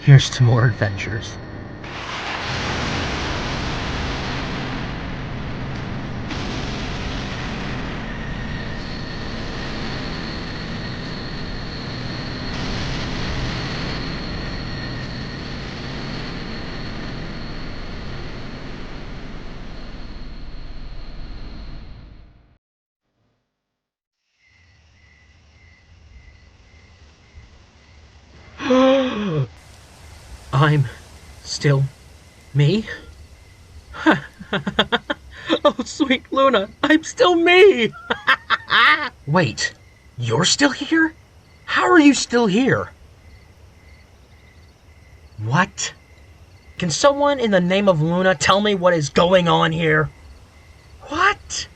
Here's to more adventures. I'm still me? Oh, sweet Luna, I'm still me! Wait, you're still here? How are you still here? What? Can someone in the name of Luna tell me what is going on here? What?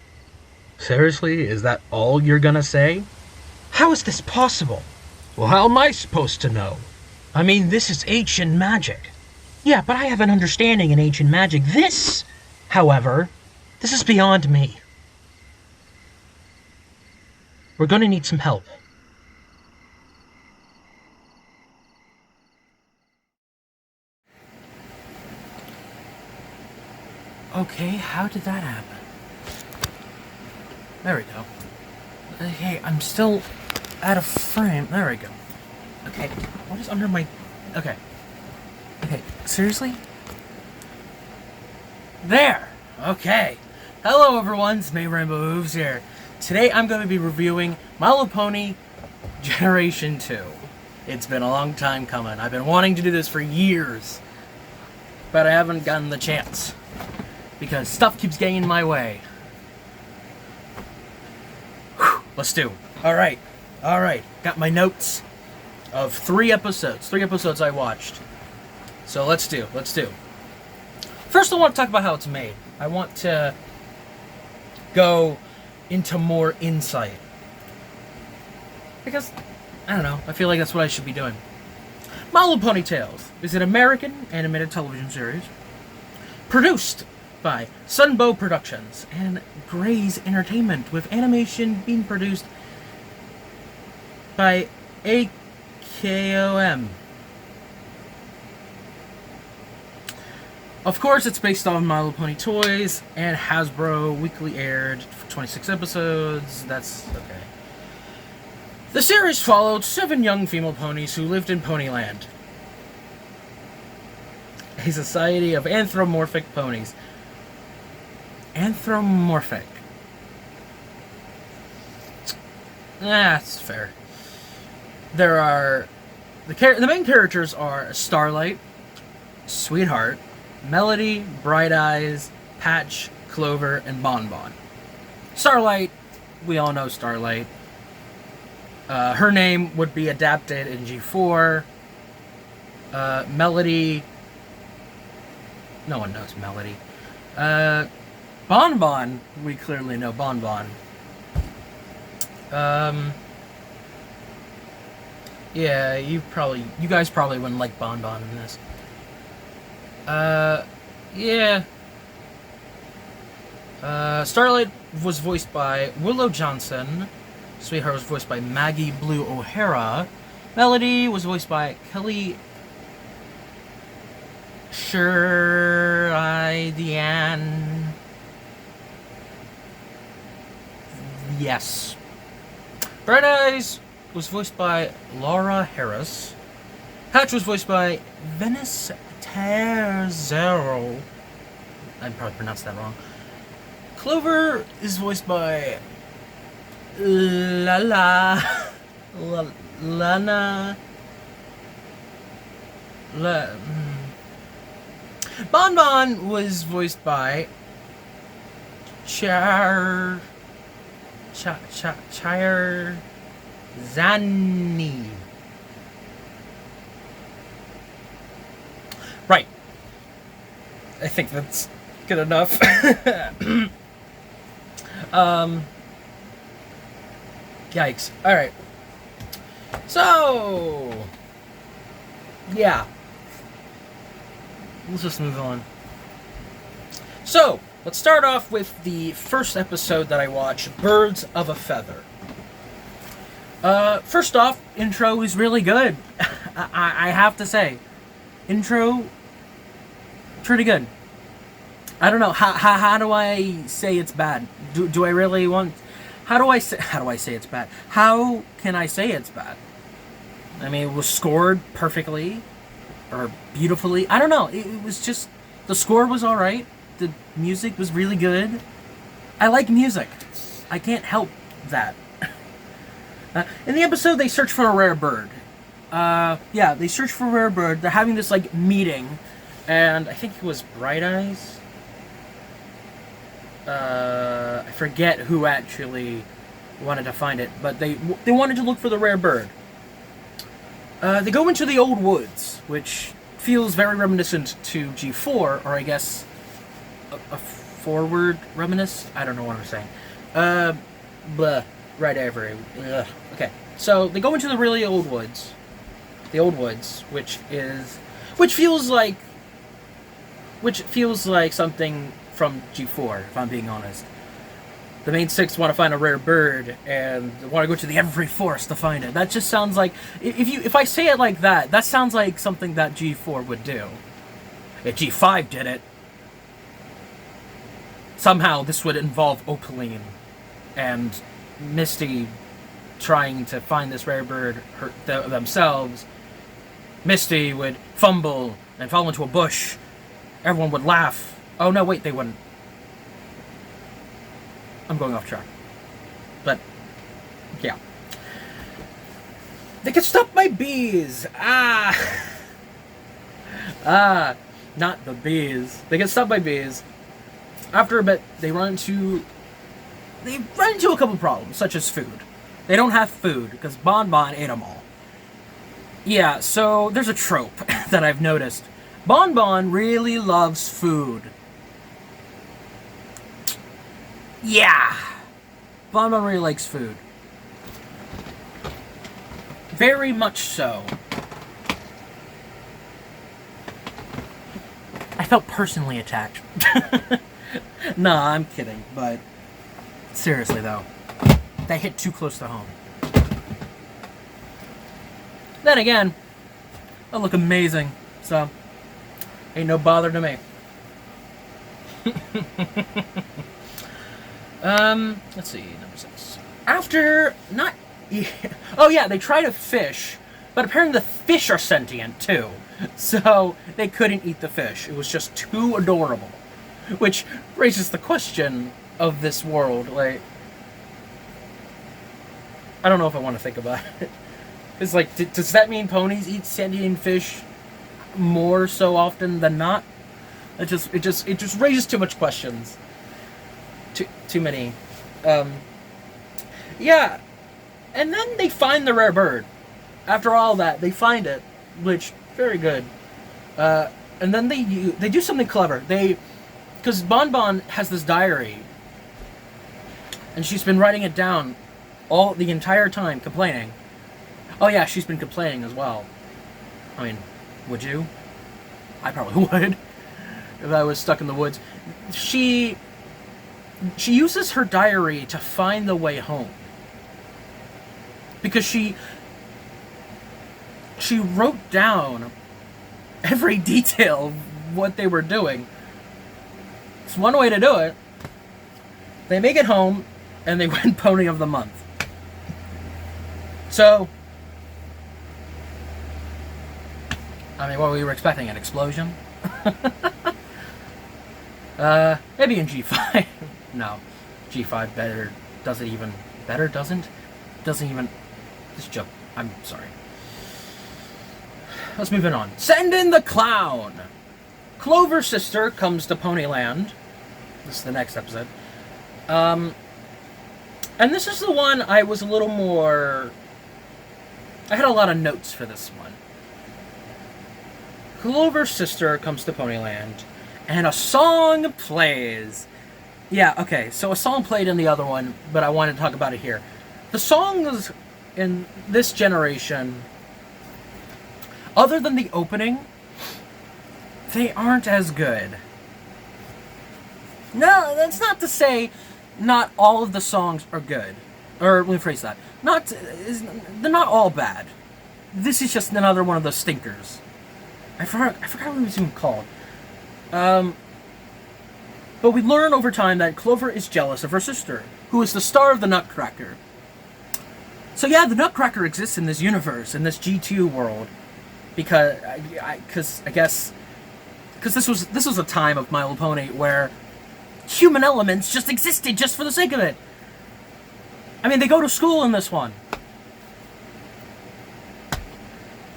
Seriously, is that all you're gonna say? How is this possible? Well, how am I supposed to know? I mean, this is ancient magic. Yeah, but I have an understanding in ancient magic. This, however, this is beyond me. We're gonna need some help. Okay, how did that happen? There we go. Hey, I'm still out of frame. There we go. Okay, what is under my... Okay. Okay, seriously? There! Okay. Hello everyone, it's me, Rainbow Whooves here. Today I'm going to be reviewing My Little Pony Generation 2. It's been a long time coming. I've been wanting to do this for years, but I haven't gotten the chance because stuff keeps getting in my way. Whew, let's do. Alright. Got my notes of 3 episodes. 3 episodes I watched. So let's do. First I want to talk about how it's made. I want to go into more insight. Because, I don't know, I feel like that's what I should be doing. My Little Pony Tales is an American animated television series produced by Sunbow Productions and Gray's Entertainment, with animation being produced by AKOM. Of course, it's based on My Little Pony toys, and Hasbro weekly aired for 26 episodes. That's okay. The series followed 7 young female ponies who lived in Ponyland, a society of anthropomorphic ponies. Anthropomorphic. That's fair. There are... The main characters are Starlight, Sweetheart, Melody, Bright Eyes, Patch, Clover, and Bonbon. Starlight, we all know Starlight. Her name would be adapted in G4. Melody... No one knows Melody. Bonbon, we clearly know Bonbon. Yeah, you guys probably wouldn't like Bonbon in this. Yeah. Starlight was voiced by Willow Johnson. Sweetheart was voiced by Maggie Blue O'Hara. Melody was voiced by Kelly Sheridan. Yes. Bright Eyes was voiced by Laura Harris. Patch was voiced by Venice Terzero. I probably pronounced that wrong. Clover is voiced by Lana. Bonbon was voiced by Char Zanni. Right. I think that's good enough. Yikes. Alright. So, yeah. Let's just move on. So, let's start off with the first episode that I watched, Birds of a Feather. First off, intro is really good. I have to say. intro, pretty good. I don't know how do I say it's bad? Do I really want? How do I say it's bad? How can I say it's bad? I mean, it was scored perfectly or beautifully. I don't know. It was just the score was all right. The music was really good. I like music. I can't help that. In the episode, they search for a rare bird. Yeah, they search for a rare bird. They're having this like meeting, and I think it was Bright Eyes. I forget who actually wanted to find it, but they wanted to look for the rare bird. They go into the old woods, which feels very reminiscent to G4, or I guess a forward reminiscence. I don't know what I'm saying. Blah. Right, Avery. Ugh. Okay, so they go into the really old woods. The old woods, which feels like something from G4, if I'm being honest. The main six want to find a rare bird, and they want to go to the Everfree Forest to find it. That just sounds like, if I say it like that, that sounds like something that G4 would do. If G5 did it, somehow this would involve Opaline and Misty trying to find this rare bird themselves. Misty would fumble and fall into a bush. Everyone would laugh. Oh no, wait, they wouldn't. I'm going off track. But, yeah. They get stopped by bees! Not the bees. They get stopped by bees. After a bit, they run into a couple problems, such as food. They don't have food, because Bon Bon ate them all. Yeah, so there's a trope that I've noticed. Bon Bon really loves food. Yeah! Bon Bon really likes food. Very much so. I felt personally attacked. Nah, I'm kidding, but seriously though, that hit too close to home. Then again, I look amazing, so ain't no bother to me. Let's see, number 6. After not, oh yeah, they try to fish, but apparently the fish are sentient too, so they couldn't eat the fish. It was just too adorable, which raises the question of this world. Like, I don't know if I want to think about it. It's like, does that mean ponies eat sentient fish more so often than not? It just raises too much questions. Too many. Yeah. And then they find the rare bird. After all that, they find it, which, very good. And then they do something clever. Because Bon Bon has this diary, and she's been writing it down the entire time, complaining. Oh yeah, she's been complaining as well. I mean, would you? I probably would, if I was stuck in the woods. She uses her diary to find the way home. Because she wrote down every detail of what they were doing. It's one way to do it. They make it home, and they win Pony of the Month. So, I mean, what were you expecting? An explosion? Maybe in G5. No. G5 better. Does it even better? Doesn't even. This joke. I'm sorry. Let's move it on. Send in the clown! Clover's sister comes to Ponyland. This is the next episode. And this is the one I was a little more... I had a lot of notes for this one. Clover's sister comes to Ponyland, and a song plays. Yeah, okay, so a song played in the other one, but I wanted to talk about it here. The songs in this generation, other than the opening, they aren't as good. No, that's not to say not all of the songs are good. Or, let me phrase that. They're not all bad. This is just another one of those stinkers. forgot what it was even called. But we learn over time that Clover is jealous of her sister, who is the star of the Nutcracker. So yeah, the Nutcracker exists in this universe, in this G2 world, because I guess this was a time of My Little Pony where human elements just existed just for the sake of it. I mean, they go to school in this one.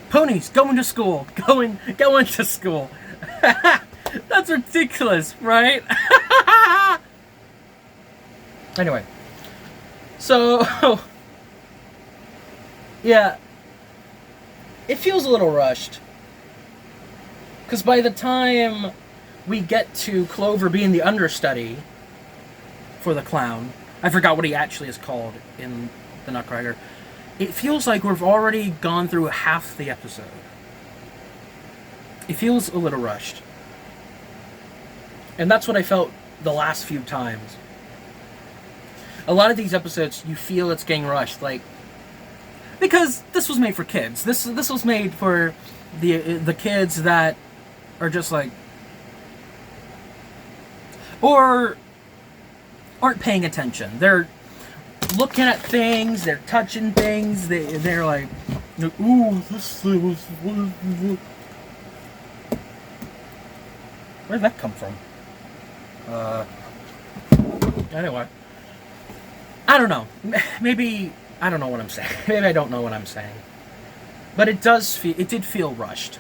Ponies going to school, going to school. That's ridiculous, right? Anyway, so yeah, it feels a little rushed. Because by the time we get to Clover being the understudy for the clown, I forgot what he actually is called in the Nutcracker, it feels like we've already gone through half the episode. It feels a little rushed. And that's what I felt the last few times. A lot of these episodes, you feel it's getting rushed, like, because this was made for kids. This was made for the kids that are just like, or aren't paying attention. They're looking at things, they're touching things, they're like, ooh, this thing was... Where'd that come from? Anyway. I don't know. Maybe I don't know what I'm saying. Maybe I don't know what I'm saying. But it did feel rushed.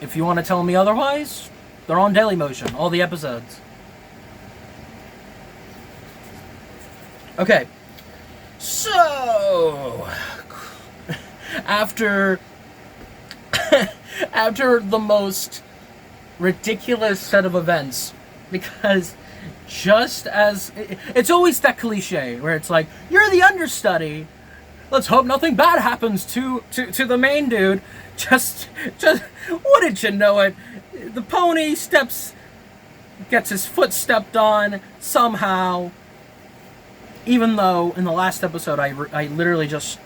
If you want to tell me otherwise, they're on Dailymotion, all the episodes. Okay. So, after the most ridiculous set of events, because just as it's always that cliche where it's like, you're the understudy, let's hope nothing bad happens to the main dude. Just wouldn't you know it, the pony gets his foot stepped on somehow, even though in the last episode I literally just,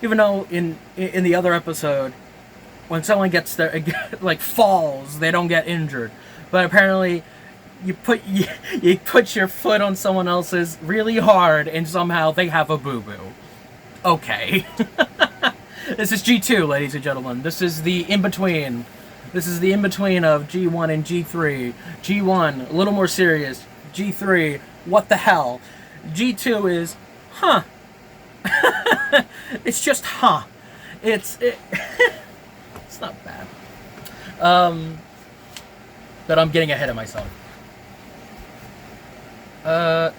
even though in the other episode when someone gets there, like, falls, they don't get injured, but apparently you put your foot on someone else's really hard and somehow they have a boo-boo. Okay. This is G2, ladies and gentlemen. This is the in-between. This is the in-between of G1 and G3. G1, a little more serious. G3, what the hell? G2 is, huh. It's just, huh. It's not bad. But I'm getting ahead of myself.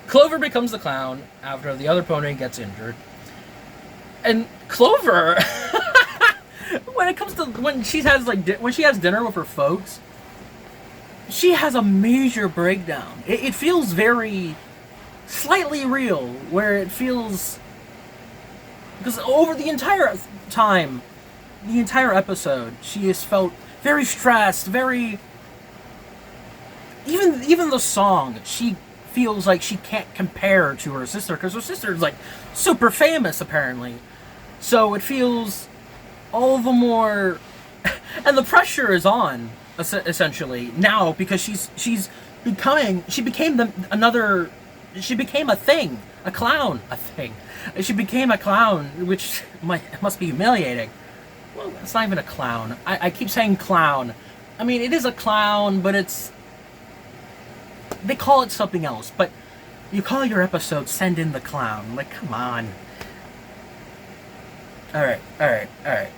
Clover becomes the clown after the other pony gets injured. And Clover, when she has dinner with her folks, she has a major breakdown. It feels very slightly real, where it feels, because over the entire time, the entire episode, she has felt very stressed, very, even the song, she feels like she can't compare to her sister, because her sister is like super famous apparently. So it feels all the more, and the pressure is on essentially now, because she became a thing, a clown, She became a clown, which must be humiliating. Well, it's not even a clown. I keep saying clown. I mean, it is a clown, but they call it something else, but you call your episode Send in the Clown. Like, come on. Alright.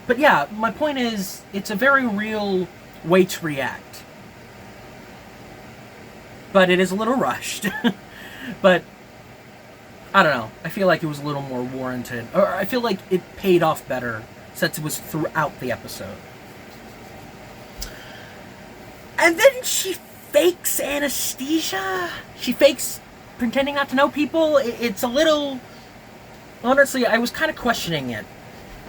But yeah, my point is, it's a very real way to react. But it is a little rushed. But, I don't know. I feel like it was a little more warranted. Or I feel like it paid off better since it was throughout the episode. And then she fakes anesthesia. She fakes pretending not to know people. It's a little... Honestly, I was kind of questioning it,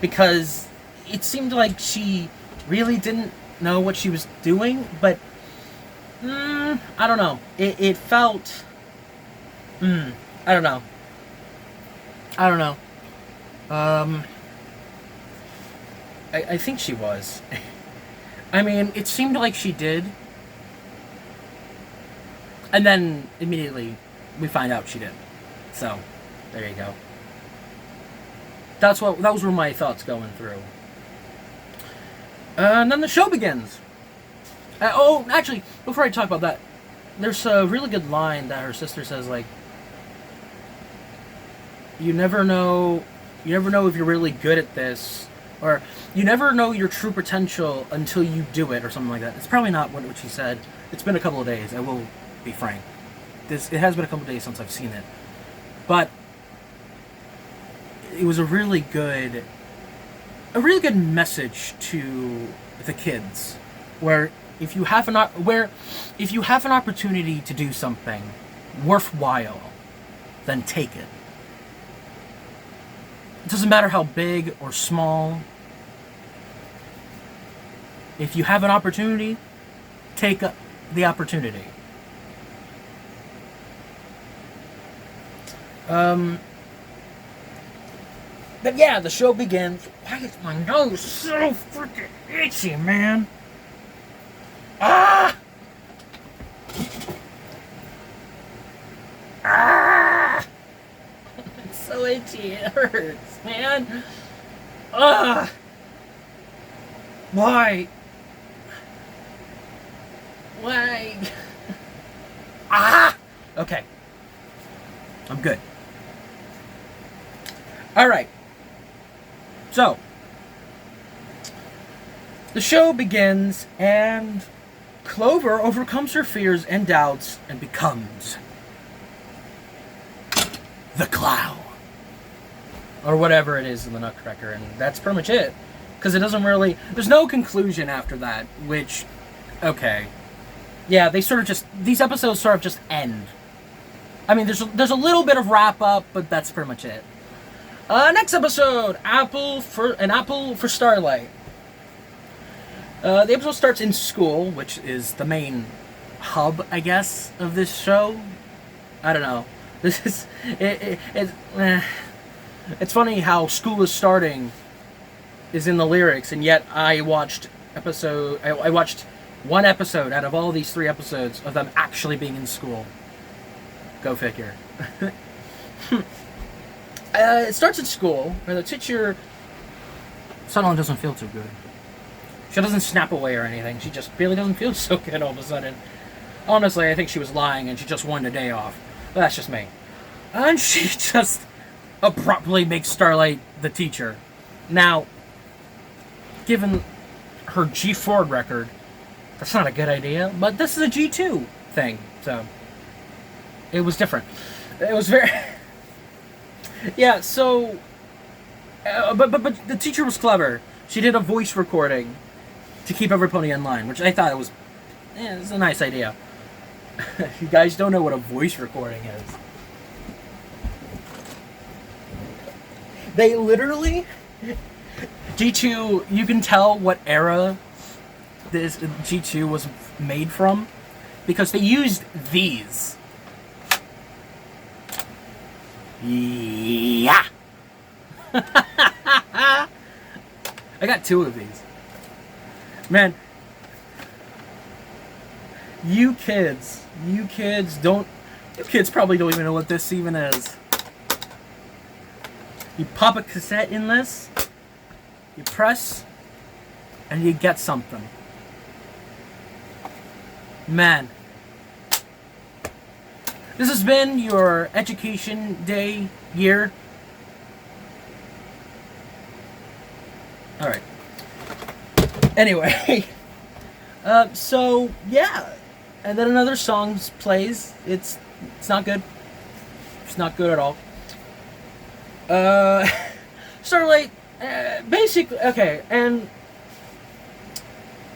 because it seemed like she really didn't know what she was doing, but I don't know. It felt... I don't know. I think she was. I mean, it seemed like she did. And then immediately we find out she did. So, there you go. Those were my thoughts going through. And then the show begins. Actually, before I talk about that, there's a really good line that her sister says, like, you never know if you're really good at this, or you never know your true potential until you do it, or something like that. It's probably not what she said. It's been a couple of days, I will be frank. It has been a couple of days since I've seen it. But it was a really good message to the kids, where if you have an opportunity to do something worthwhile, then take it. It doesn't matter how big or small. If you have an opportunity, take the opportunity. But yeah, the show begins. Why is my nose so freaking itchy, man? Ah! Ah! It's so itchy, it hurts, man. Ah! Why? Why? Ah! Okay. I'm good. Alright. So, the show begins, and Clover overcomes her fears and doubts and becomes the clown. Or whatever it is in the Nutcracker, and that's pretty much it. Because it doesn't really... There's no conclusion after that, which... Okay. Yeah, they sort of just... These episodes sort of just end. I mean, there's a little bit of wrap-up, but that's pretty much it. Next episode, An Apple for Starlight. The episode starts in school, which is the main hub, I guess, of this show. I don't know. This is it's funny how school is starting is in the lyrics, and yet I watched one episode out of all these 3 episodes of them actually being in school. Go figure. It starts at school, where the teacher suddenly doesn't feel too good. She doesn't snap away or anything. She just really doesn't feel so good all of a sudden. Honestly, I think she was lying and she just wanted a day off. But that's just me. And she just abruptly makes Starlight the teacher. Now, given her G4 record, that's not a good idea. But this is a G2 thing, so it was different. It was very... Yeah, so... But the teacher was clever. She did a voice recording to keep everybody in line, which I thought it was a nice idea. You guys don't know what a voice recording is. They literally... G2, you can tell what era this G2 was made from, because they used these. Yeah! I got 2 of these. Man, you kids probably don't even know what this even is. You pop a cassette in this, you press, and you get something. Man. This has been your Education Day year. Alright. Anyway. So, yeah. And then another song plays. It's not good. It's not good at all. Starlight, basically, okay, and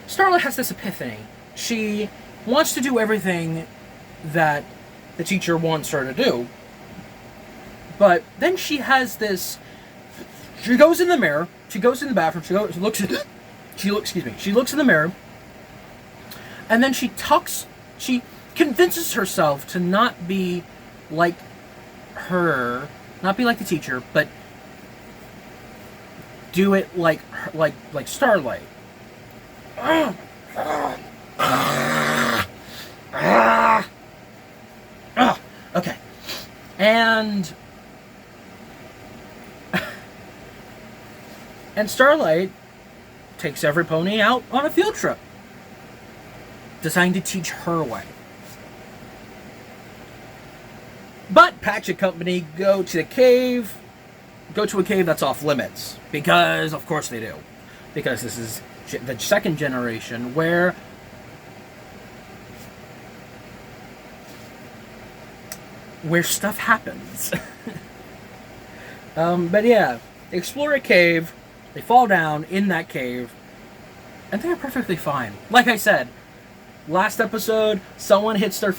Starlight has this epiphany. She wants to do everything that the teacher wants her to do. But then she has this... She goes in the mirror. She goes in the bathroom. She looks in the mirror. And then she convinces herself to not be like her, not be like the teacher, but do it like Starlight. Okay. And Starlight takes every pony out on a field trip, designed to teach her way. But Patch and company go to a cave that's off limits, because of course they do, because this is the second generation where stuff happens. But yeah, they explore a cave, they fall down in that cave, and they're perfectly fine. Like I said, last episode, someone hits their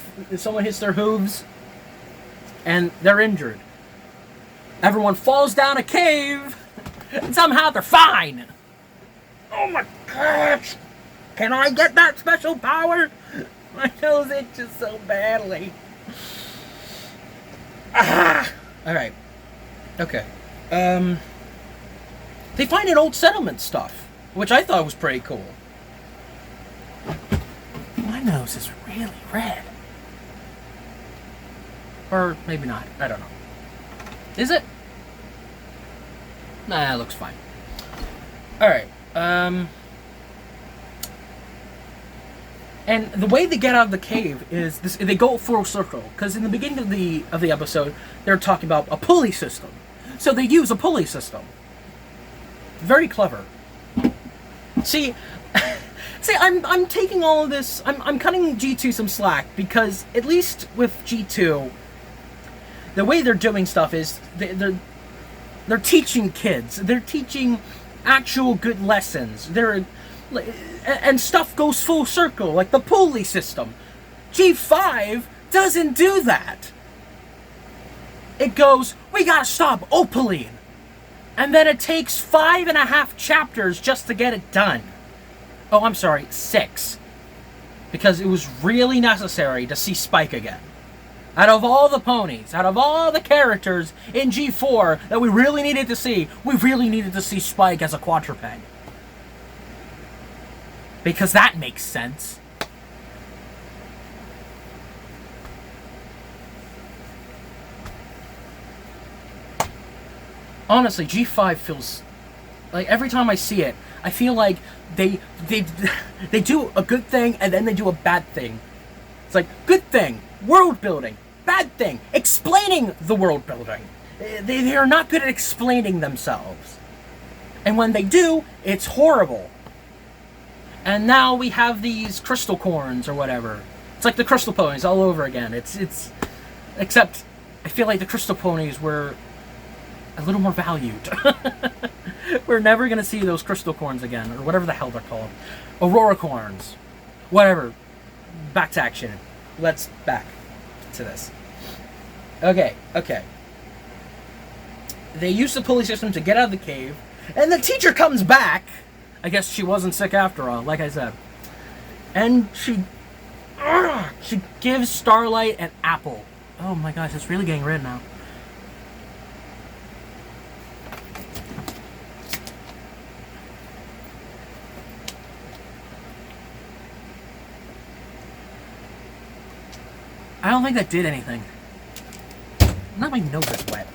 hooves, and they're injured. Everyone falls down a cave, and somehow they're fine. Oh my gosh! Can I get that special power? My nose itches so badly. Alright. Okay. They find an old settlement stuff, which I thought was pretty cool. My nose is really red. Or maybe not. I don't know. Is it? Nah, it looks fine. Alright. And the way they get out of the cave is this: they go full circle, because in the beginning of the episode, they're talking about a pulley system. So they use a pulley system. Very clever. See, I'm taking all of this. I'm cutting G2 some slack, because at least with G2, the way they're doing stuff is they're teaching kids. They're teaching actual good lessons. And stuff goes full circle, like the pulley system. G5 doesn't do that. It goes, we gotta stop Opaline. And then it takes 5.5 chapters just to get it done. Oh, I'm sorry, 6. Because it was really necessary to see Spike again. Out of all the ponies, out of all the characters in G4 that we really needed to see Spike as a quadruped. Because that makes sense. Honestly, G5 feels like, every time I see it, I feel like they do a good thing and then they do a bad thing. It's like, good thing, world building. Bad thing, explaining the world building. They are not good at explaining themselves. And when they do, it's horrible. And now we have these crystal corns or whatever. It's like the crystal ponies all over again. It's except I feel like the crystal ponies were a little more valued. We're never gonna see those crystal corns again, or whatever the hell they're called. Aurora corns. Whatever. Back to action. Let's back to this. Okay. They use the pulley system to get out of the cave, and the teacher comes back. I guess she wasn't sick after all, like I said. And she gives Starlight an apple. Oh my gosh, it's really getting red now. I don't think that did anything. Not my nose is wet.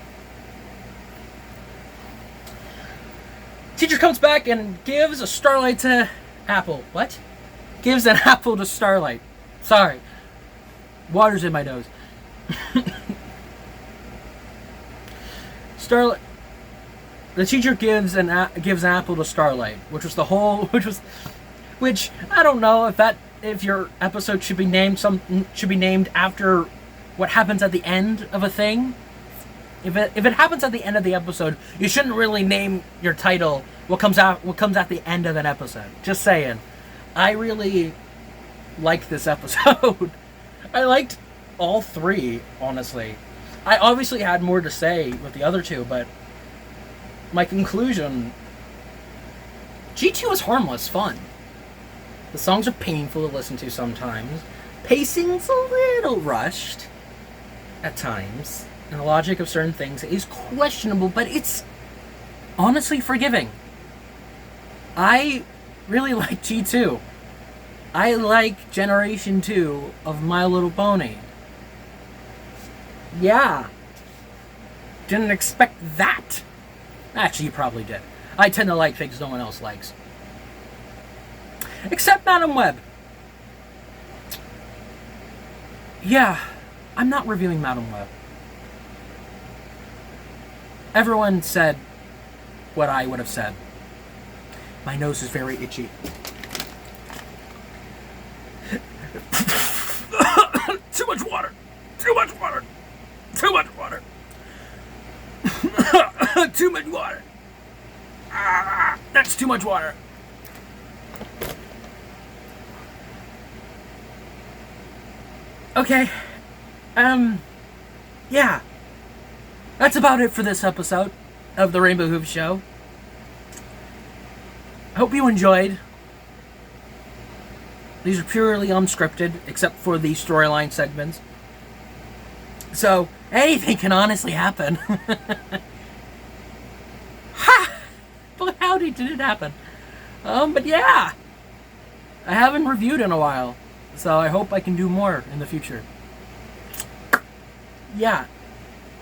Teacher comes back and gives a Starlight to Apple. What? Gives an apple to Starlight. Sorry. Water's in my nose. Starlight. The teacher gives an apple to Starlight, which I don't know if your episode should be named after what happens at the end of a thing. If it happens at the end of the episode, you shouldn't really name your title what comes at the end of an episode. Just saying. I really liked this episode. I liked all 3, honestly. I obviously had more to say with the other 2, but my conclusion, G2 is harmless fun. The songs are painful to listen to sometimes. Pacing's a little rushed at times. And the logic of certain things is questionable, but it's honestly forgiving. I really like G2. I like Generation 2 of My Little Pony. Yeah. Didn't expect that. Actually, you probably did. I tend to like things no one else likes. Except Madam Web. Yeah, I'm not reviewing Madam Web. Everyone said what I would have said. My nose is very itchy. Too much water. Too much water. Too much water. Too much water. That's too much water. Okay. Yeah. That's about it for this episode of the Rainbow Hooves Show. Hope you enjoyed. These are purely unscripted, except for the storyline segments. So, anything can honestly happen. Ha! But howdy did it happen? But yeah. I haven't reviewed in a while. So I hope I can do more in the future. Yeah.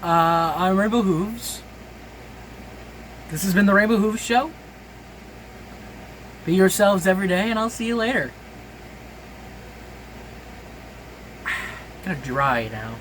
I'm Rainbow Hooves. This has been the Rainbow Hooves Show. Be yourselves every day, and I'll see you later. Kind of dry now.